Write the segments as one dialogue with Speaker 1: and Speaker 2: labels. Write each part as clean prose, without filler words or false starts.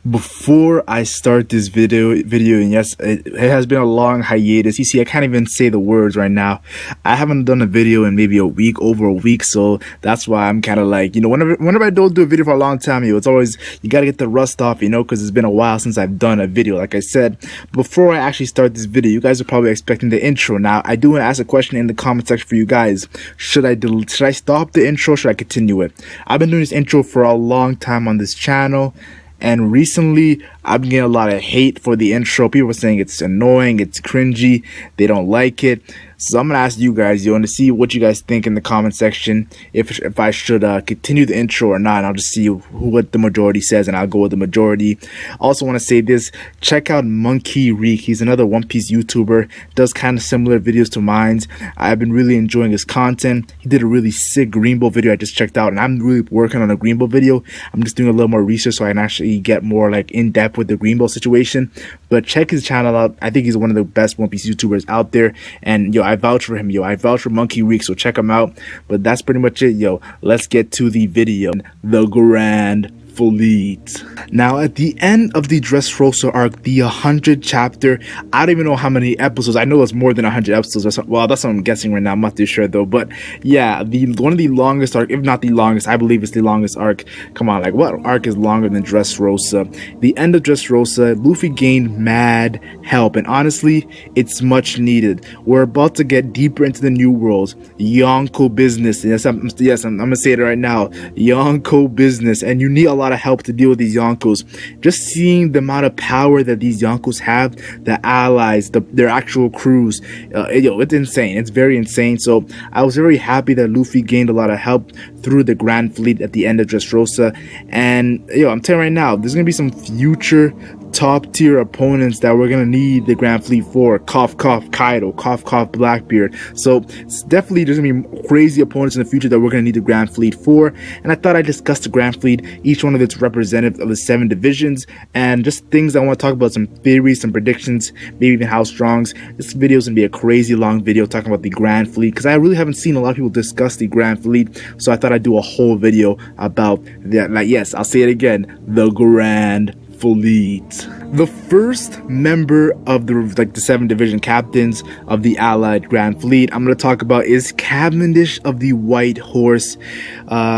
Speaker 1: Before I start this video, and yes, it has been a long hiatus. You see, I can't even say the words right now. I haven't done a video in maybe over a week, so that's why I'm kind of like, whenever I don't do a video for a long time, it's always, you gotta get the rust off, because it's been a while since I've done a video. Like I said, before I actually start this video, you guys are probably expecting the intro. Now, I do want to ask a question in the comment section for you guys. Should I stop the intro? Should I continue it? I've been doing this intro for a long time on this channel. And recently, I've been getting a lot of hate for the intro. People are saying it's annoying, it's cringy, they don't like it. So I'm going to ask you guys, to see what you guys think in the comment section, if I should continue the intro or not. And I'll just see what the majority says, and I'll go with the majority. Also want to say this, check out Monkey Reek. He's another One Piece YouTuber, does kind of similar videos to mine. I've been really enjoying his content. He did a really sick Greenbow video I just checked out, and I'm really working on a Greenbow video. I'm just doing a little more research so I can actually get more like in depth with the Greenbow situation. But check his channel out. I think he's one of the best One Piece YouTubers out there, and I vouch for him. I vouch for Monkey Reek, so check him out. But that's pretty much it. Let's get to the video. The Grand Fleet. Now, at the end of the Dressrosa arc, the 100 chapter, I don't even know how many episodes. I know it's more than 100 episodes. Well, that's what I'm guessing right now. I'm not too sure though. But yeah, one of the longest arc, if not the longest, I believe it's the longest arc. Come on, like what arc is longer than Dressrosa? The end of Dressrosa, Luffy gained mad help, and honestly, it's much needed. We're about to get deeper into the new world, Yonko business. Yes, I'm gonna say it right now, Yonko business, and you need a lot of help to deal with these Yonkos. Just seeing the amount of power that these Yonkos have, the allies, their actual crews, it's insane. It's very insane. So I was very happy that Luffy gained a lot of help through the Grand Fleet at the end of Dressrosa. And I'm telling you right now, there's gonna be some future top tier opponents that we're gonna need the Grand Fleet for. Cough cough Kaido, cough cough Blackbeard. So it's definitely, there's gonna be crazy opponents in the future that we're gonna need the Grand Fleet for. And I thought I'd discuss the Grand Fleet, each one of its representative of the 7 divisions, and just things I want to talk about, some theories, some predictions, maybe even house strongs. This video is gonna be a crazy long video talking about the Grand Fleet, because I really haven't seen a lot of people discuss the Grand Fleet. So I thought I'd do a whole video about that. Like, yes, I'll say it again, the Grand Fleet. The first member of the 7 division captains of the Allied Grand Fleet I'm going to talk about is Cavendish of the White Horse.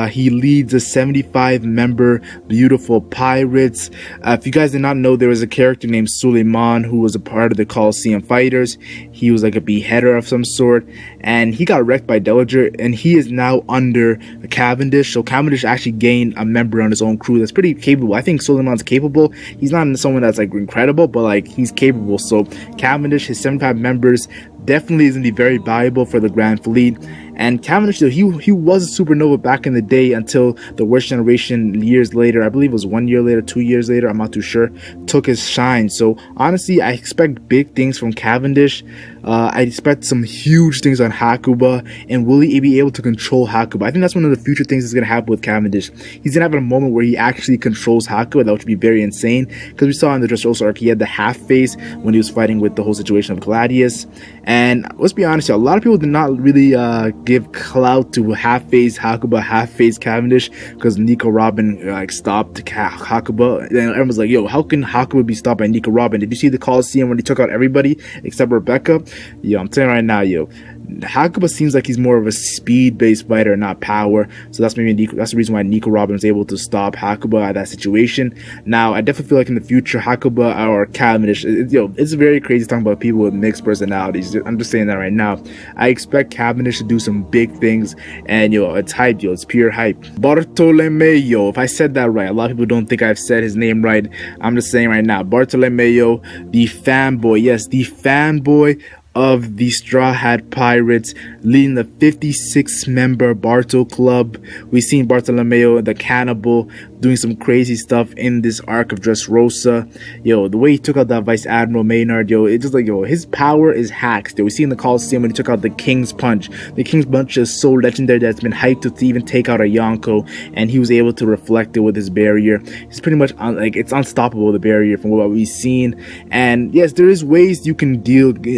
Speaker 1: He leads a 75 member beautiful pirates. If you guys did not know, there was a character named Suleiman who was a part of the Coliseum Fighters. He was like a beheader of some sort, and he got wrecked by Dellinger, and he is now under Cavendish. So Cavendish actually gained a member on his own crew that's pretty capable. I think Suleiman's capable. He's not someone that's like incredible, but like he's capable. So Cavendish, his 75 members, definitely is going to be very valuable for the Grand Fleet. And Cavendish, though, he was a supernova back in the day until the Worst Generation years later, I believe it was 1 year later, 2 years later, I'm not too sure, took his shine. So honestly, I expect big things from Cavendish. I expect some huge things on Hakuba, and will he be able to control Hakuba? I think that's one of the future things that's going to happen with Cavendish. He's going to have a moment where he actually controls Hakuba. That would be very insane, because we saw in the Dressrosa arc, he had the half phase when he was fighting with the whole situation of Gladius. And let's be honest, a lot of people did not really give clout to half phase Hakuba, half phase Cavendish, because Nico Robin stopped Hakuba. And everyone was like, yo, how can Hakuba be stopped by Nico Robin? Did you see the Coliseum when he took out everybody except Rebecca? Yo, I'm telling you right now, Hakuba seems like he's more of a speed-based fighter, not power. So that's that's the reason why Nico Robin was able to stop Hakuba at that situation. Now, I definitely feel like in the future, Hakuba or Cavendish, it's very crazy talking about people with mixed personalities. I'm just saying that right now. I expect Cavendish to do some big things, and it's hype, it's pure hype. Bartolomeo, if I said that right, a lot of people don't think I've said his name right. I'm just saying right now, Bartolomeo, the fanboy, yes, the fanboy of the Straw Hat Pirates, leading the 56-member Barto Club. We've seen Bartolomeo, the cannibal, doing some crazy stuff in this arc of Dressrosa. The way he took out that Vice Admiral Maynard, it's just like, his power is hacks. We see in the Coliseum when he took out the King's Punch. The King's Punch is so legendary that it's been hyped to even take out a Yonko, and he was able to reflect it with his barrier. He's pretty much it's unstoppable, the barrier, from what we've seen. And yes, there is ways you can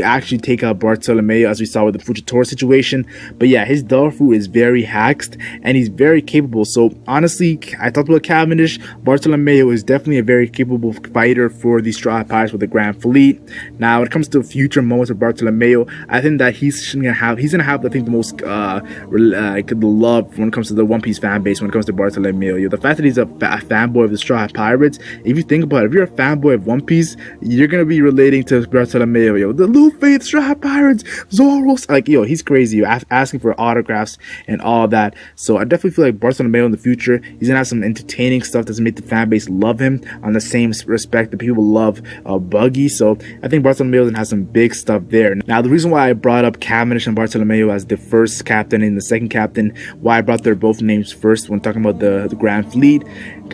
Speaker 1: actually take out Bartolomeo, as we saw with the Fujitora situation. situation. But yeah, his devil fruit is very hacked and he's very capable. So honestly, I talked about Cavendish. Bartolomeo is definitely a very capable fighter for the Straw Hat Pirates with the Grand Fleet. Now, when it comes to future moments of Bartolomeo, I think that he's gonna have I think the most the love when it comes to the One Piece fan base. When it comes to Bartolomeo, the fact that he's a fanboy of the Straw Hat Pirates. If you think about it, if you're a fanboy of One Piece, you're gonna be relating to Bartolomeo. The Luffy, the Straw Hat Pirates, Zoro's, he's crazy. Asking for autographs and all that. So I definitely feel like Bartolomeo in the future, he's gonna have some entertaining stuff that's gonna make the fan base love him on the same respect that people love Buggy. So I think Bartolomeo gonna have some big stuff there. Now, the reason why I brought up Cavendish and Bartolomeo as the first captain and the second captain, why I brought their both names first when talking about the Grand Fleet,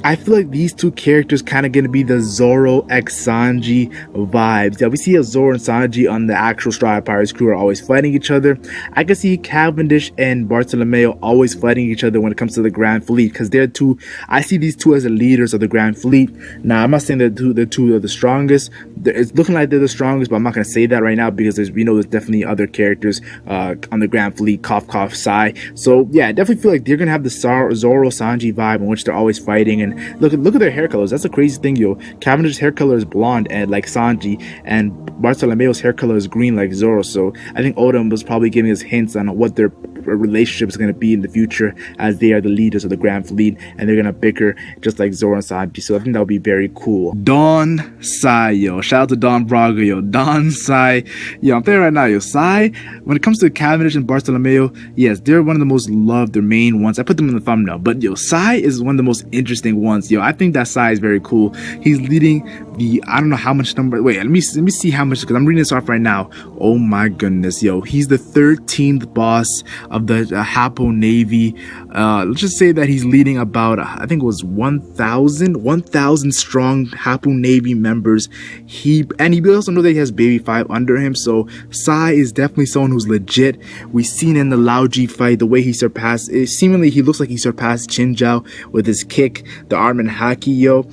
Speaker 1: I feel like these two characters kind of gonna be the Zoro x Sanji vibes. Yeah, we see a Zoro and Sanji on the actual Straw Hat Pirates crew are always fighting each other. I can see Cavendish and Bartolomeo always fighting each other when it comes to the Grand Fleet, because they're two. I see these two as the leaders of the Grand Fleet. Now, I'm not saying that the two are the strongest. It's looking like they're the strongest, but I'm not gonna say that right now because there's definitely other characters on the Grand Fleet. Cough cough sigh. So yeah, I definitely feel like they're gonna have the Zoro Sanji vibe in which they're always fighting. And look at their hair colors. That's the crazy thing, yo. Cavendish's hair color is blonde and like Sanji, and Bartolomeo's hair color is green like Zoro. So I think Oda was probably giving us hints on what their relationship is going to be in the future, as they are the leaders of the Grand Fleet and they're going to bicker just like Zoro and Sanji. So I think that would be very cool. Don Sai, yo. Shout out to Don Braga, yo. Don Sai. Yo, I'm telling you right now, yo. Sai, when it comes to Cavendish and Bartolomeo, yes, they're one of the most loved, their main ones. I put them in the thumbnail. But yo, Sai is one of the most interesting ones. Yo, I think that Sai is very cool. He's leading the, I don't know how much number. Wait, let me see how much, because I'm reading this off right now. Oh my goodness, yo. He's the 13th boss of the Hapo Navy. Let's just say that he's leading about, I think it was 1,000 strong Hapo Navy members. We also know that he has Baby 5 under him. So Sai is definitely someone who's legit. We've seen in the Laoji fight the way he surpassed, seemingly he looks like he surpassed Chinjao with his kick, the arm and haki, yo.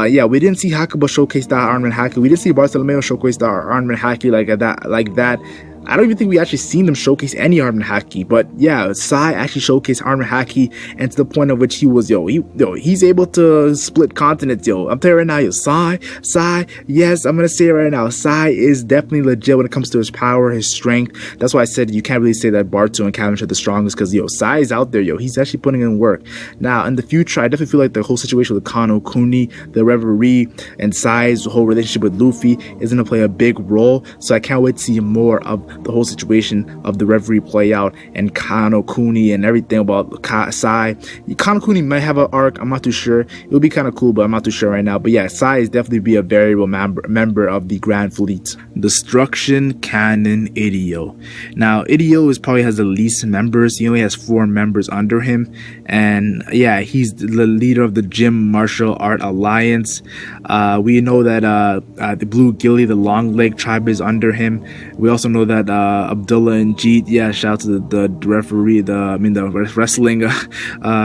Speaker 1: Yeah, we didn't see Hakuba showcase that arm and haki. We didn't see Bartolomeo showcase that arm and haki like that. I don't even think we actually seen them showcase any arm and haki, but yeah, Sai actually showcased arm and haki, and to the point of which he was, he's able to split continents, yo. I'm telling you right now, yo, Sai, yes, I'm gonna say it right now, Sai is definitely legit when it comes to his power, his strength. That's why I said you can't really say that Barto and Cavendish are the strongest, because yo, Sai is out there, yo. He's actually putting in work. Now, in the future, I definitely feel like the whole situation with Kano Kuni, the Reverie, and Sai's whole relationship with Luffy is gonna play a big role. So I can't wait to see more of the whole situation of the Reverie play out, and Kano Kuni and everything about Sai. Kano Kuni might have an arc, I'm not too sure. It would be kind of cool, but I'm not too sure right now. But yeah, Sai is definitely be a variable member of the Grand Fleet. Destruction Cannon Idio. Now, Idio probably has the least members. He only has 4 members under him. And yeah, he's the leader of the Jim Martial Art Alliance. We know that the Blue Gilly, the Long Leg tribe, is under him. We also know that Abdullah and Jeet, yeah, shout out to the referee, the wrestling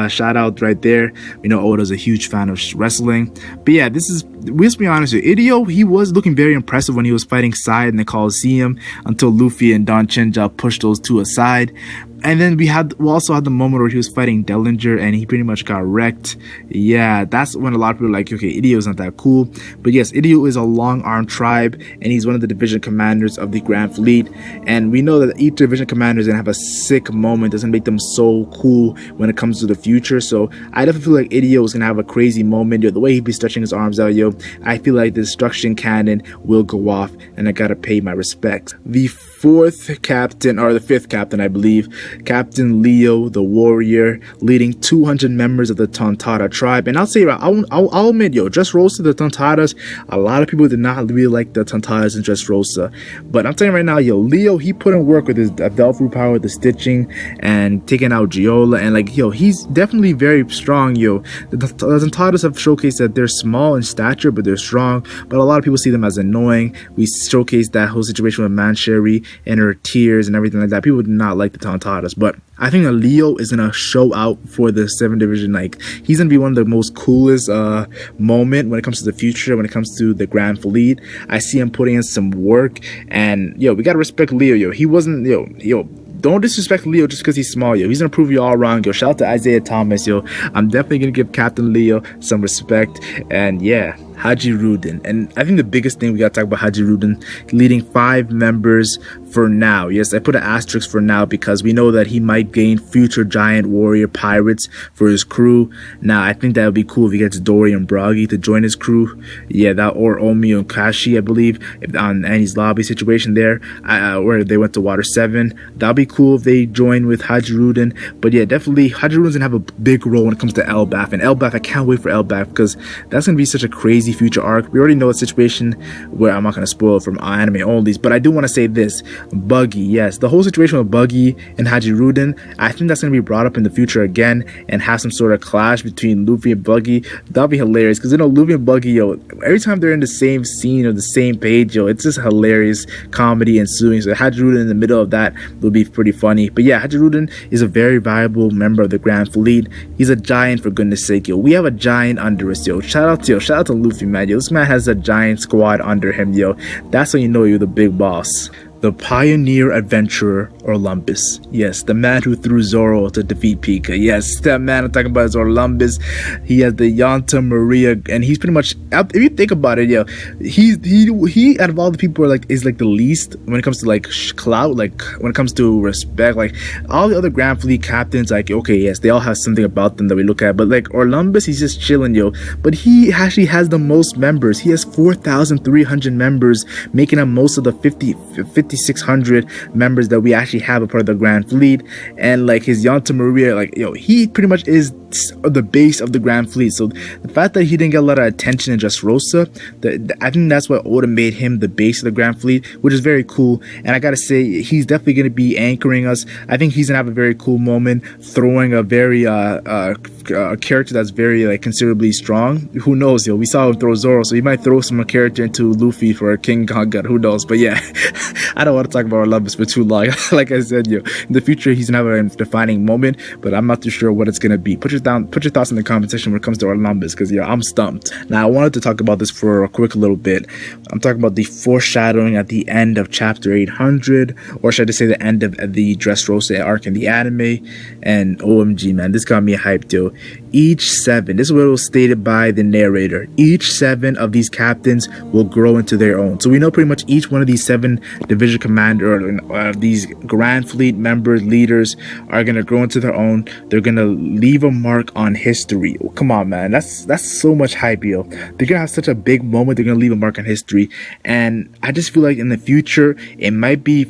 Speaker 1: shout out right there. We know Oda's a huge fan of wrestling. But yeah, let's be honest with you, Idio, he was looking very impressive when he was fighting Sai in the Coliseum until Luffy and Don Chinja pushed those two aside. And then we also had the moment where he was fighting Dellinger and he pretty much got wrecked. Yeah, that's when a lot of people are like, okay, Idio's not that cool. But yes, Idio is a long-armed tribe, and he's one of the division commanders of the Grand Fleet. And we know that each division commander is going to have a sick moment. Doesn't make them so cool when it comes to the future. So I definitely feel like Idio is going to have a crazy moment. Yo, the way he be stretching his arms out, yo, I feel like the destruction cannon will go off, and I got to pay my respects. The 4th captain, or the 5th captain, I believe, Captain Leo, the warrior, leading 200 members of the Tontara tribe. And I'll admit, yo, Dressrosa, the Tontaras, a lot of people did not really like the Tontaras and Dressrosa. But I'm telling you right now, yo, Leo, he put in work with his Delphi power, the stitching, and taking out Giola. And like, yo, he's definitely very strong, yo. The Tontaras have showcased that they're small in stature, but they're strong. But a lot of people see them as annoying. We showcased that whole situation with Mancheri and her tears and everything like that. People did not like the Tontaras, but I think that Leo is gonna show out for the 7th division. Like, he's gonna be one of the most coolest moment when it comes to the future, when it comes to the Grand Fleet. I see him putting in some work, and yo, we gotta respect Leo, yo. He wasn't, yo, don't disrespect Leo just because he's small, yo. He's gonna prove you all wrong, yo. Shout out to Isaiah Thomas, yo. I'm definitely gonna give Captain Leo some respect. And yeah, Haji Ruden. And I think the biggest thing we gotta talk about Haji Ruden, leading 5 members for now. Yes, I put an asterisk for now because we know that he might gain future giant warrior pirates for his crew. Now, I think that would be cool if he gets Dory and Broggy to join his crew. Yeah, that, or Omi and Kashi, I believe, on Annie's lobby situation there, where they went to Water 7. That'll be cool if they join with Haji Ruden. But yeah, definitely Haji Ruden's gonna have a big role when it comes to Elbaf. And Elbaf, I can't wait for Elbaf because that's gonna be such a crazy future arc. We already know a situation where I'm not gonna spoil it from anime onlys, but I do want to say this: Buggy, yes, the whole situation with Buggy and Haji Ruden, I think that's gonna be brought up in the future again and have some sort of clash between Luffy and Buggy. That'll be hilarious because, you know, Luffy and Buggy, yo, every time they're in the same scene or the same page, yo, it's just hilarious comedy ensuing. So Haji Ruden in the middle of that will be pretty funny. But yeah, Haji Ruden is a very viable member of the Grand Fleet. He's a giant, for goodness sake, yo. We have a giant under us, yo. Shout out to Luffy, man. Yo, this man has a giant squad under him, yo. That's when you know you're the big boss. The pioneer adventurer Orlumbus. Yes, the man who threw Zoro to defeat Pika. Yes, that man I'm talking about is Orlumbus. He has the Yanta Maria, and he's pretty much, if you think about it, yo, he out of all the people is like the least when it comes to like clout, like when it comes to respect. Like all the other Grand Fleet captains, like okay, yes, they all have something about them that we look at, but like Orlumbus, he's just chilling, yo. But he actually has the most members. He has 4,300 members, making up most of the 5,600 members that we actually have a part of the Grand Fleet. And like his Yanta Maria, like, yo, he pretty much is the base of the Grand Fleet. So the fact that he didn't get a lot of attention in Dressrosa, I think that's why Oda made him the base of the Grand Fleet, which is very cool. And I gotta say, he's definitely gonna be anchoring us. I think he's gonna have a very cool moment, throwing a very character that's very like considerably strong. Who knows, yo? We saw him throw Zoro, so he might throw some character into Luffy for a King Kong gun. Who knows? But yeah, I don't want to talk about Orlumbus for too long. Like I said, yo, in the future he's gonna have a defining moment, but I'm not too sure what it's gonna be. Put your thoughts in the comment section when it comes to Orlumbus, because yeah, I'm stumped. Now I wanted to talk about this for a quick little bit. I'm talking about the foreshadowing at the end of chapter 800, or should I say the end of the Dressrosa arc in the anime. And OMG, man, this got me hyped, yo. Each 7, this is what was stated by the narrator, each 7 of these captains will grow into their own. So we know pretty much each one of these 7 division commander these Grand Fleet members, leaders, are gonna grow into their own. They're gonna leave a mark on history. Oh, come on, man, that's so much hype, yo. They're gonna have such a big moment. They're gonna leave a mark on history, and I just feel like in the future it might be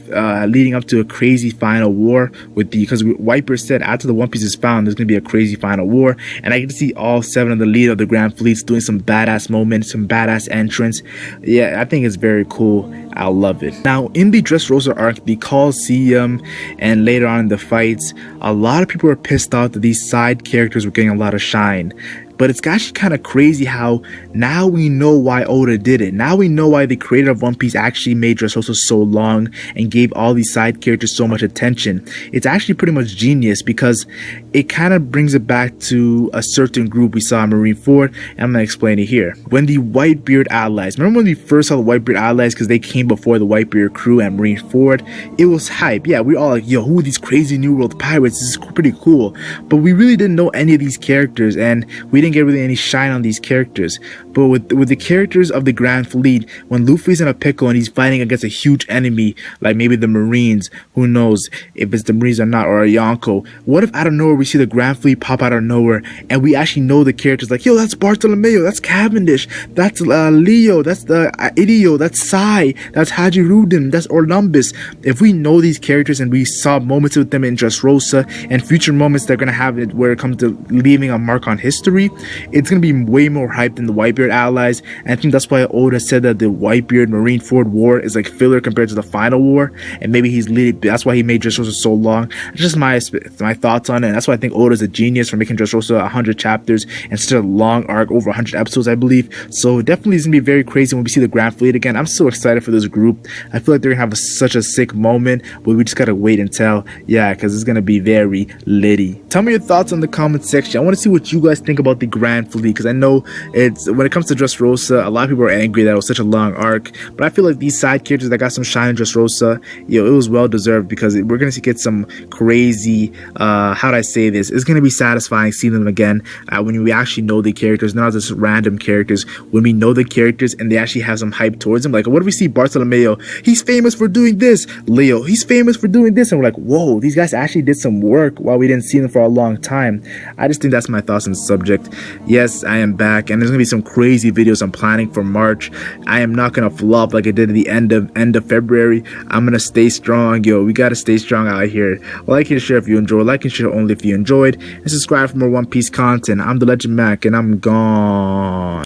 Speaker 1: leading up to a crazy final war because Wiper said after the One Piece is found, there's gonna be a crazy final war. And I get to see all 7 of the lead of the Grand Fleets doing some badass moments, some badass entrance. Yeah, I think it's very cool. I'll love it. Now, in the Dressrosa arc, the Coliseum, and later on in the fights, a lot of people were pissed off that these side characters were getting a lot of shine. But it's actually kind of crazy how now we know why Oda did it. Now we know why the creator of One Piece actually made Dressrosa so long and gave all these side characters so much attention. It's actually pretty much genius because it kind of brings it back to a certain group we saw in Marineford, and I'm going to explain it here. When the Whitebeard allies, remember when we first saw the Whitebeard allies because they came before the Whitebeard crew at Marineford? It was hype. Yeah, we were all like, yo, who are these crazy New World pirates? This is pretty cool. But we really didn't know any of these characters, and we didn't get really any shine on these characters. But with the characters of the Grand Fleet, when Luffy's in a pickle and he's fighting against a huge enemy, like maybe the Marines, who knows if it's the Marines or not, or a Yonko, what if out of nowhere we see the Grand Fleet pop out of nowhere and we actually know the characters, like, yo, that's Bartolomeo, that's Cavendish, that's Leo, that's the Idio, that's Sai, that's Haji Ruden, that's Orlumbus. If we know these characters and we saw moments with them in Dressrosa and future moments they're gonna have it where it comes to leaving a mark on history, it's gonna be way more hype than the Whitebeard allies. And I think that's why Oda said that the Whitebeard Marineford war is like filler compared to the final war, and maybe he's leading, that's why he made Dressrosa so long. It's just my thoughts on it, and that's why I think Oda's a genius for making Dressrosa 100 chapters instead of a long arc over 100 episodes, I believe. So definitely it's gonna be very crazy when we see the Grand Fleet again. I'm so excited for this group. I feel like they're gonna have such a sick moment, but we just gotta wait and tell. Yeah, because it's gonna be very litty. Tell me your thoughts in the comment section. I want to see what you guys think about the the Grand Fleet, because I know it's when it comes to Dressrosa, a lot of people are angry that it was such a long arc, but I feel like these side characters that got some shine in Dressrosa, it was well deserved, because we're gonna get some crazy, how do I say this? It's gonna be satisfying seeing them again when we actually know the characters, not just random characters. When we know the characters and they actually have some hype towards them, like what do we see? Bartolomeo, he's famous for doing this. Leo, he's famous for doing this, and we're like, whoa, these guys actually did some work while we didn't see them for a long time. I just think that's my thoughts on the subject. Yes, I am back, and there's gonna be some crazy videos I'm planning for March. I am not gonna flop like I did at the end of February. I'm gonna stay strong, yo. We gotta stay strong out here. Like and share if you enjoyed, like and share only if you enjoyed, and subscribe for more One Piece content. I'm the Legend Mac, and I'm gone.